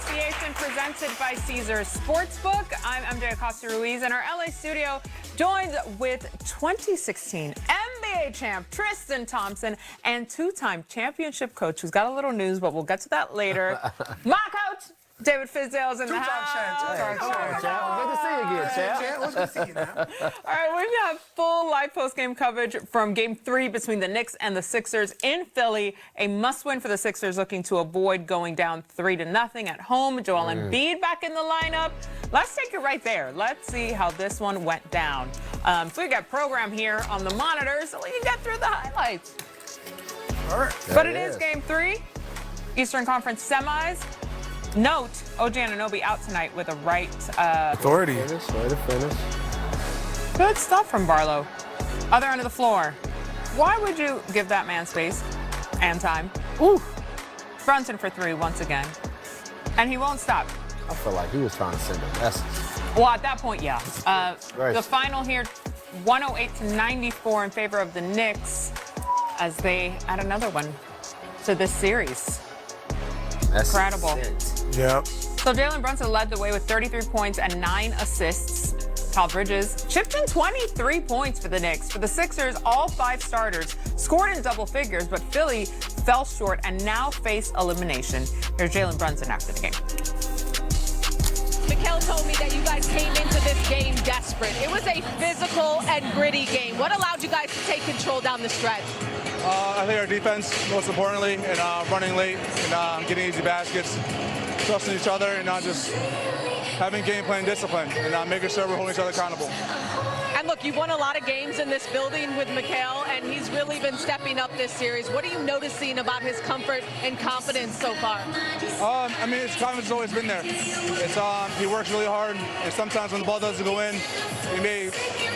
Association presented by Caesars Sportsbook. I'm MJ Acosta-Ruiz in our LA studio, joined with 2016 NBA champ Tristan Thompson and two-time championship coach who's got a little news, but we'll get to that later. My coach, David Fizdale's in the house. Good to see you again, champ. What's good to see you now? All right, we've got full live post-game coverage from Game 3 between the Knicks and the Sixers in Philly. A must-win for the Sixers, looking to avoid going down 3-0 at home. Joel Embiid back in the lineup. Let's take it right there. Let's see how this one went down. So we got program here on the monitor, so we can get through the highlights. All right. But it is Game 3, Eastern Conference semis. Note, OG Anunoby out tonight with a right Authority. Way to finish. Good stuff from Barlow. Other end of the floor. Why would you give that man space and time? Ooh. Brunson for three once again. And he won't stop. I feel like he was trying to send a message. Well, at that point, yeah. Right. The final here, 108-94 in favor of the Knicks as they add another one to this series. That's Incredible. Yep. So Jalen Brunson led the way with 33 points and 9 assists. Kyle Bridges chipped in 23 points for the Knicks. For the Sixers, all 5 starters scored in double figures, but Philly fell short and now face elimination. Here's Jalen Brunson after the game. Mikal told me that you guys came into this game desperate. It was a physical and gritty game. What allowed you guys to take control down the stretch? I think our defense, most importantly, and running late and getting easy baskets, trusting each other, and just having game plan discipline and making sure we're holding each other accountable. And look, you've won a lot of games in this building with Mikal, and he's really been stepping up this series. What are you noticing about his comfort and confidence so far? I mean, his confidence has always been there. It's he works really hard, and sometimes when the ball doesn't go in, he may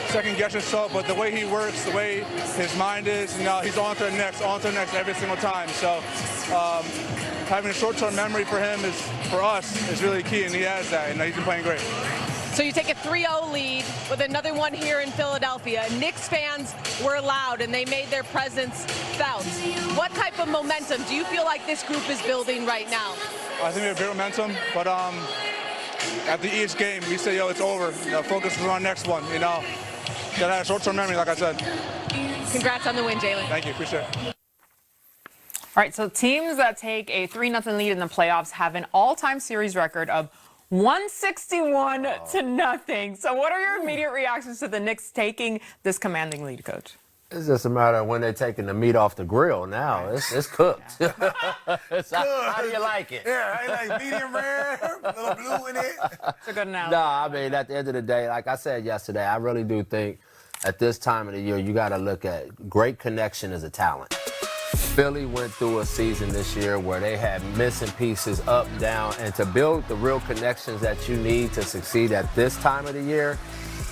second guess himself, but the way he works, the way his mind is, he's on to the next every single time. So having a short-term memory for him for us is really key, and he has that, and he's been playing great. So you take a 3-0 lead with another one here in Philadelphia. Knicks fans were loud, and they made their presence felt. What type of momentum do you feel like this group is building right now? I think we have great momentum, but after each game, we say, it's over. Focus on our next one. Gotta have short-term memory, like I said. Congrats on the win, Jalen. Thank you, appreciate it. All right, so teams that take a 3-0 lead in the playoffs have an all-time series record of 161-0. So what are your immediate reactions to the Knicks taking this commanding lead, Coach? It's just a matter of when they're taking the meat off the grill now. It's cooked. How do you like it? Yeah, I like medium rare, a little blue in it. It's a good analogy. No, I mean, at the end of the day, like I said yesterday, I really do think at this time of the year, you got to look at great connection as a talent. Philly went through a season this year where they had missing pieces up, down, and to build the real connections that you need to succeed at this time of the year,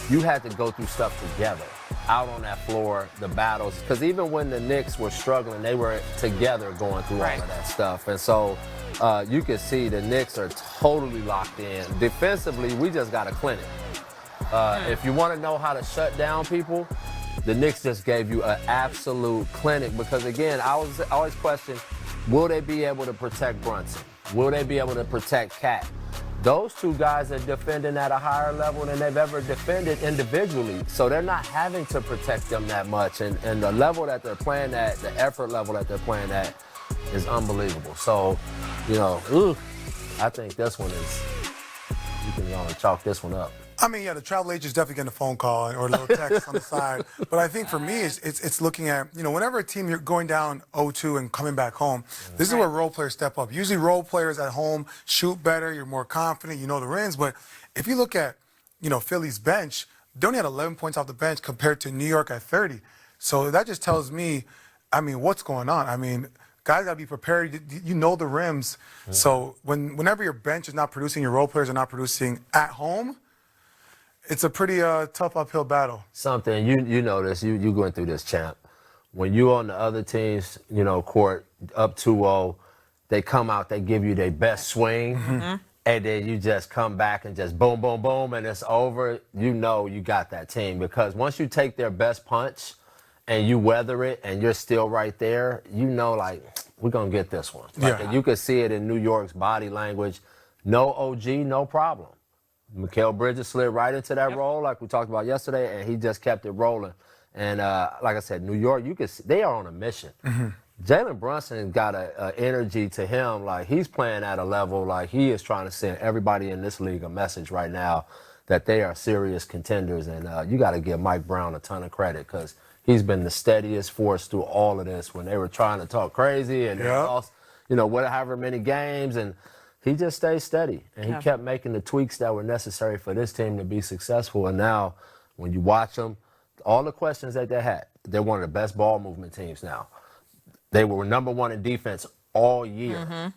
you had to go through stuff together, out on that floor, the battles. Because even when the Knicks were struggling, they were together going through all of that stuff. And so you can see the Knicks are totally locked in. Defensively, we just got a clinic. If you want to know how to shut down people, the Knicks just gave you an absolute clinic because, again, I always question, will they be able to protect Brunson? Will they be able to protect Cat? Those two guys are defending at a higher level than they've ever defended individually, so they're not having to protect them that much. And the level that they're playing at, the effort level that they're playing at is unbelievable. So, I think this one is, you can chalk this one up. I mean, the travel agent's definitely getting a phone call or a little text on the side. But I think for me, it's looking at, whenever a team, you're going down 0-2 and coming back home, this is where role players step up. Usually role players at home shoot better, you're more confident, you know the rims. But if you look at, Philly's bench, they only had 11 points off the bench compared to New York at 30. So that just tells me, what's going on? Guys got to be prepared. You know the rims. So whenever your bench is not producing, your role players are not producing at home, it's a pretty tough uphill battle. Something, you know this, you going through this, champ. When you on the other team's, court, up 2-0, they come out, they give you their best swing, and then you just come back and just boom, boom, boom, and it's over. You know you got that team because once you take their best punch and you weather it and you're still right there, we're going to get this one. And you could see it in New York's body language. No OG, no problem. Mikal Bridges slid right into that role like we talked about yesterday, and he just kept it rolling. And like I said, New York, you can see, they are on a mission. Jalen Brunson got a energy to him, like he's playing at a level like he is trying to send everybody in this league a message right now that they are serious contenders. And you got to give Mike Brown a ton of credit because he's been the steadiest force through all of this when they were trying to talk crazy and they lost, however many games. And he just stayed steady, and he kept making the tweaks that were necessary for this team to be successful. And now when you watch them, all the questions that they had, they're one of the best ball movement teams now. They were number one in defense all year.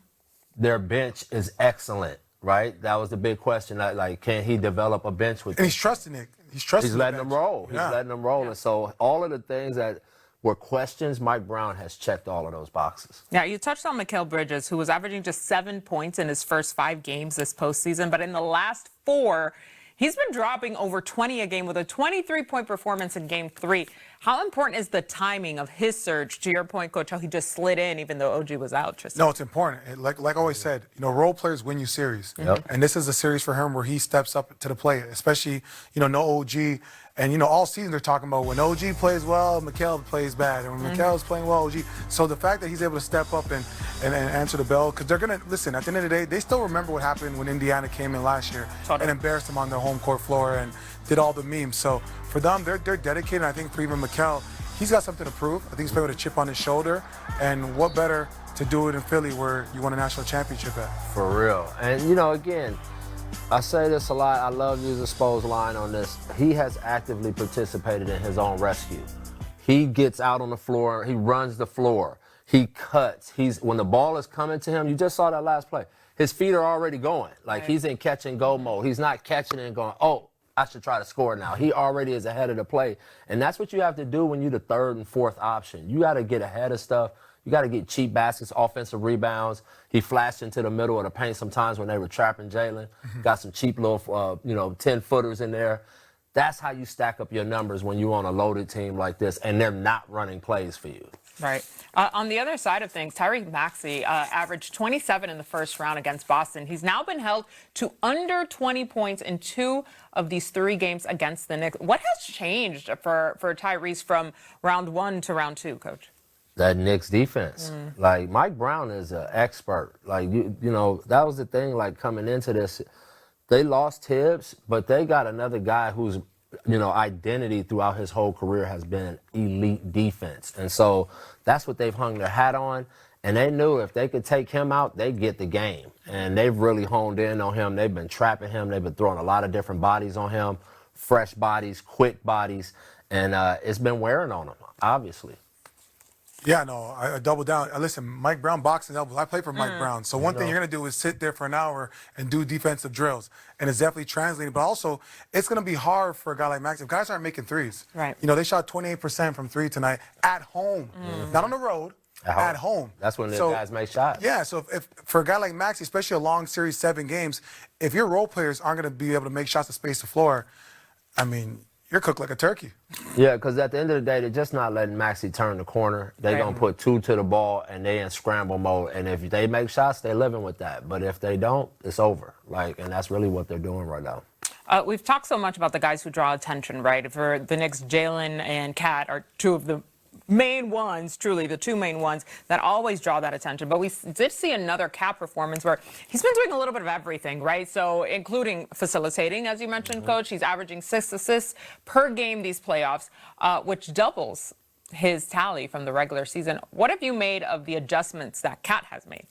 Their bench is excellent, right? That was the big question. Like, can he develop a bench with them? And he's trusting it. He's letting them roll. He's letting them roll. And so all of the things that were questions, Mike Brown has checked all of those boxes. Yeah, you touched on Mikal Bridges, who was averaging just 7 points in his first 5 games this postseason, but in the last 4, he's been dropping over 20 a game with a 23-point performance in Game 3. How important is the timing of his surge? To your point, Coach, how he just slid in even though OG was out. Tristan. No, it's important. Like I always said, role players win you series. And this is a series for him where he steps up to the plate, especially, no OG. And, all season they're talking about when OG plays well, Mikal plays bad. And when Mikal's playing well, OG. So the fact that he's able to step up and answer the bell, because they're going to, listen, at the end of the day, they still remember what happened when Indiana came in last year and embarrassed them on their home court floor and did all the memes. So for them, they're dedicated. I think for even Mikal, he's got something to prove. I think he's playing with a chip on his shoulder. And what better to do it in Philly where you won a national championship at? For real. And, again, I say this a lot. I love using Spo's line on this. He has actively participated in his own rescue. He gets out on the floor. He runs the floor. He cuts. When the ball is coming to him, you just saw that last play. His feet are already going. Like he's in catch and go mode. He's not catching it and going, oh, I should try to score now. He already is ahead of the play. And that's what you have to do when you're the third and fourth option. You got to get ahead of stuff. You got to get cheap baskets, offensive rebounds. He flashed into the middle of the paint sometimes when they were trapping Jalen. Got some cheap little, 10-footers in there. That's how you stack up your numbers when you're on a loaded team like this and they're not running plays for you. Right. On the other side of things, Tyrese Maxey averaged 27 in the first round against Boston. He's now been held to under 20 points in 2 of these 3 games against the Knicks. What has changed for Tyrese from round 1 to round 2, Coach? That Knicks defense. Like, Mike Brown is an expert. Like, that was the thing, like, coming into this. They lost Tibbs, but they got another guy whose, identity throughout his whole career has been elite defense. And so that's what they've hung their hat on. And they knew if they could take him out, they'd get the game. And they've really honed in on him. They've been trapping him. They've been throwing a lot of different bodies on him, fresh bodies, quick bodies. And it's been wearing on him, obviously. Yeah, no, I double down. Listen, Mike Brown boxing elbows. I play for Mike Brown. So one thing you're going to do is sit there for an hour and do defensive drills. And it's definitely translating. But also, it's going to be hard for a guy like Max. If guys aren't making threes. Right. They shot 28% from 3 tonight at home. Not on the road. At home. That's when the guys make shots. Yeah, so if for a guy like Max, especially a long series, 7 games, if your role players aren't going to be able to make shots to space the floor, I mean, you're cooked like a turkey. Yeah, because at the end of the day, they're just not letting Maxey turn the corner. They're going to put 2 to the ball, and they in scramble mode. And if they make shots, they're living with that. But if they don't, it's over. And that's really what they're doing right now. We've talked so much about the guys who draw attention, right? For the Knicks, Jalen and Kat are 2 of the main ones, truly the 2 main ones that always draw that attention. But we did see another Cat performance where he's been doing a little bit of everything, right? So including facilitating, as you mentioned, Coach. He's averaging 6 assists per game these playoffs, which doubles his tally from the regular season. What have you made of the adjustments that Cat has made?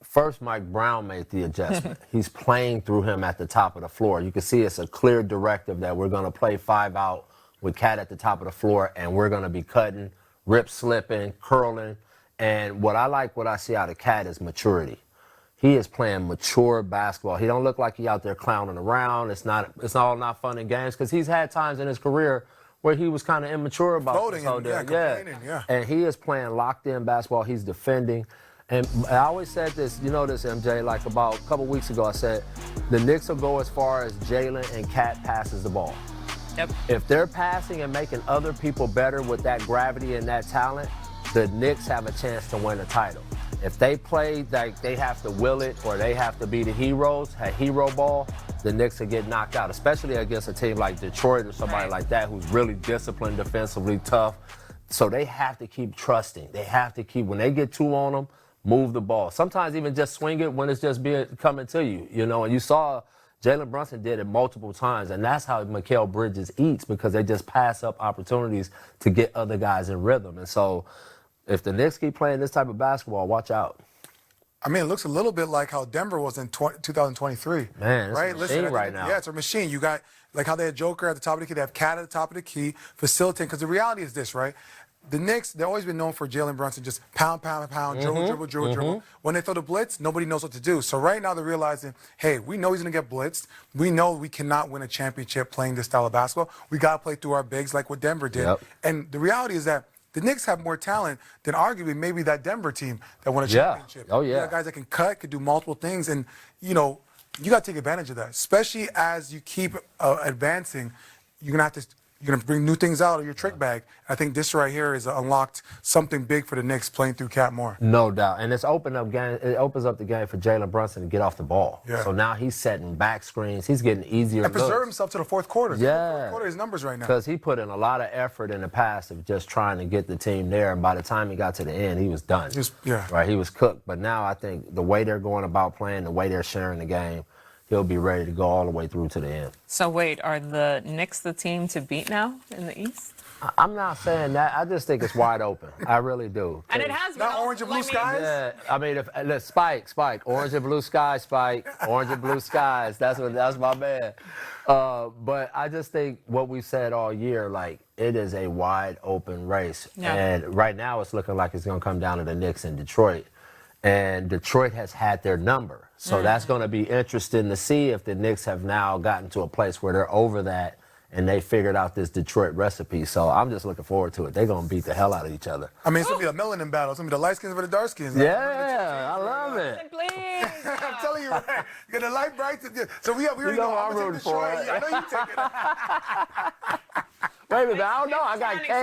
First, Mike Brown made the adjustment. He's playing through him at the top of the floor. You can see it's a clear directive that we're going to play 5 out with Cat at the top of the floor, and we're going to be cutting, rip slipping, curling. And what I see out of Cat is maturity. He is playing mature basketball. He don't look like he out there clowning around. It's all not fun and games, because he's had times in his career where he was kind of immature about this whole deal. Yeah. And he is playing locked-in basketball. He's defending. And I always said this, this, MJ, like about a couple weeks ago, I said the Knicks will go as far as Jalen and Cat passes the ball. Yep. If they're passing and making other people better with that gravity and that talent, the Knicks have a chance to win a title. If they play like they have to will it or they have to be the heroes, have hero ball, the Knicks will get knocked out, especially against a team like Detroit or somebody like that who's really disciplined defensively, tough. So they have to keep trusting. They have to keep, when they get two on them, move the ball. Sometimes even just swing it when it's just coming to you, you know. And you saw Jalen Brunson did it multiple times, and that's how Mikal Bridges eats, because they just pass up opportunities to get other guys in rhythm. And so if the Knicks keep playing this type of basketball, watch out. I mean, it looks a little bit like how Denver was in 2023. Man, it's right? a machine right now. Yeah, it's a machine. You got, like how they had Joker at the top of the key, they have Cat at the top of the key, facilitating. Because the reality is this, right? The Knicks, they've always been known for Jalen Brunson, just pound, dribble. When they throw the blitz, nobody knows what to do. So right now they're realizing, hey, we know he's going to get blitzed. We know we cannot win a championship playing this style of basketball. We got to play through our bigs like what Denver did. Yep. And the reality is that the Knicks have more talent than arguably maybe that Denver team that won a championship. Oh, yeah. You got guys that can cut, can do multiple things. And, you know, you got to take advantage of that, especially as you keep advancing. You're going to have to You're going to bring new things out of your trick bag. I think this right here is unlocked something big for the Knicks playing through Cat Moore. No doubt. And it opens up the game for Jalen Brunson to get off the ball. Yeah. So now he's setting back screens. He's getting easier And preserve looks. himself to the fourth quarter. Yeah. The fourth quarter, his numbers right now. Because he put in a lot of effort in the past of just trying to get the team there. And by the time he got to the end, he was done. Right, he was cooked. But now I think the way they're going about playing, the way they're sharing the game, he'll be ready to go all the way through to the end. So wait, are the Knicks the team to beat now in the East? I'm not saying that. I just think it's wide open. I really do. And it has been. Not orange and blue skies? Yeah, I mean, look, Spike, orange and blue skies, Spike, orange and blue skies. That's my man. But I just think what we said all year, like, it is a wide open race. Yeah. And right now it's looking like it's going to come down to the Knicks in Detroit. And Detroit has had their number. So that's going to be interesting to see if the Knicks have now gotten to a place where they're over that and they figured out this Detroit recipe. So I'm just looking forward to it. They're going to beat the hell out of each other. I mean, it's going to be a melanin battle. It's going to be the light skins versus the dark skins. Yeah, I love it. Please. I'm telling you, right? You got the light bright. So we already know I'm rooting for it. I know you take it. Wait a minute, I don't know. I got K.